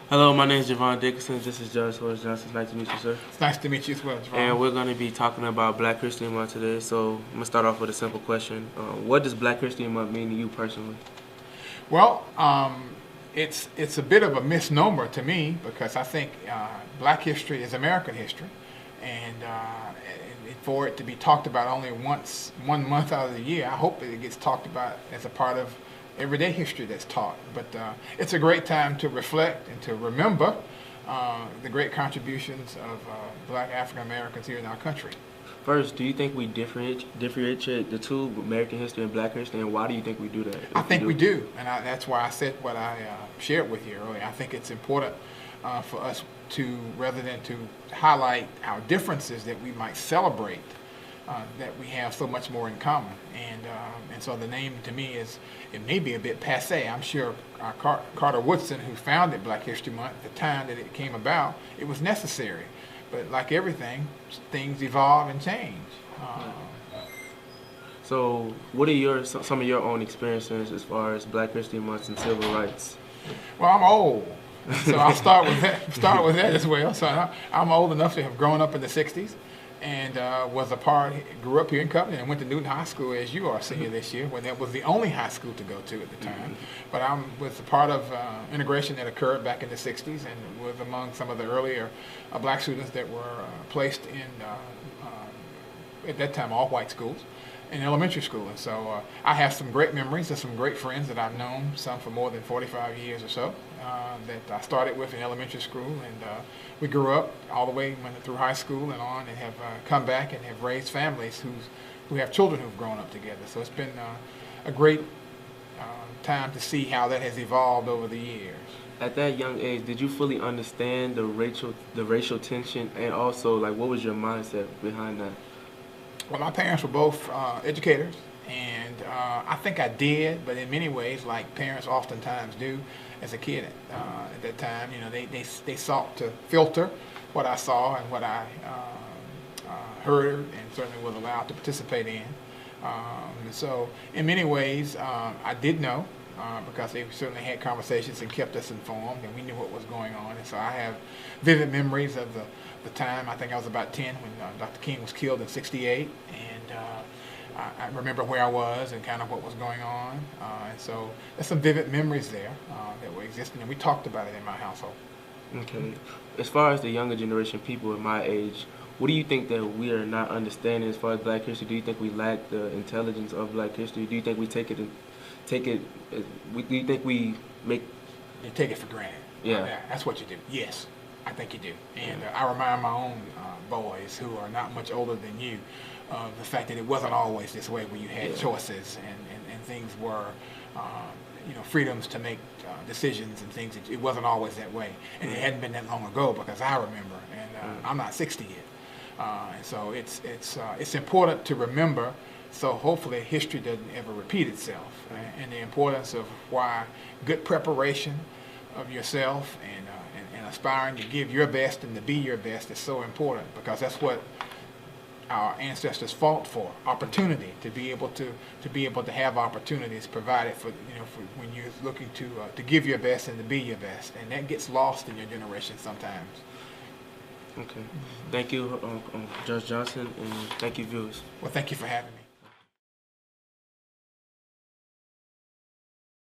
Hello, my name is Javon Dickinson. This is Judge Horace Johnson. Nice to meet you, sir. It's nice to meet you as well, Javon. And we're going to be talking about Black History Month today. So I'm going to start off with a simple question. What does Black History Month mean to you personally? Well, it's a bit of a misnomer to me because I think Black history is American history, and for it to be talked about only one month out of the year, I hope that it gets talked about as a part of everyday history that's taught. But it's a great time to reflect and to remember the great contributions of Black African Americans here in our country. First, do you think we differentiate the two, American history and Black history, and why do you think we do that? I think we do, and that's why I said what I shared with you earlier. I think it's important for us to, rather than to highlight our differences, that we might celebrate that we have so much more in common. And so the name to me is, it may be a bit passé. I'm sure Carter Woodson, who founded Black History Month, at the time that it came about, it was necessary. But like everything, things evolve and change. So what are some of your own experiences as far as Black History Month and civil rights? Well, I'm old, so I'll start with that as well. So I'm old enough to have grown up in the 60s. And grew up here in Covington and went to Newton High School, as you are senior this year, when that was the only high school to go to at the time. But I was a part of integration that occurred back in the 60s and was among some of the earlier Black students that were placed in, at that time, all white schools in elementary school. And so I have some great memories of some great friends that I've known, some for more than 45 years or so, that I started with in elementary school, and we grew up all the way, went through high school and on, and have come back and have raised families who have children who've grown up together. So it's been a great time to see how that has evolved over the years. At that young age, did you fully understand the racial tension, and also, like, what was your mindset behind that? Well, my parents were both educators, and I think I did, but in many ways, like parents oftentimes do as a kid at that time, you know, they sought to filter what I saw and what I heard, and certainly was allowed to participate in. So in many ways, I did know, because they certainly had conversations and kept us informed, and we knew what was going on. And so I have vivid memories of the time. I think I was about 10 when Dr. King was killed in '68, and I remember where I was and kind of what was going on. And so there's some vivid memories there that were existing, and we talked about it in my household. Okay. As far as the younger generation, people in my age, what do you think that we are not understanding as far as Black history? Do you think we lack the intelligence of Black history? Do you think we do you think we make... You take it for granted. Yeah. That's what you do. Yes, I think you do. And I remind my own boys, who are not much older than you, of the fact that it wasn't always this way, where you had choices and things were, freedoms to make decisions and things. It wasn't always that way. And it hadn't been that long ago, because I remember, and I'm not 60 yet. And so it's important to remember, so hopefully history doesn't ever repeat itself. And the importance of why good preparation of yourself and aspiring to give your best and to be your best is so important, because that's what our ancestors fought for: opportunity, to be able to have opportunities provided for when you're looking to give your best and to be your best, and that gets lost in your generation sometimes. Okay, thank you, Judge Johnson, and thank you, viewers. Well, thank you for having me.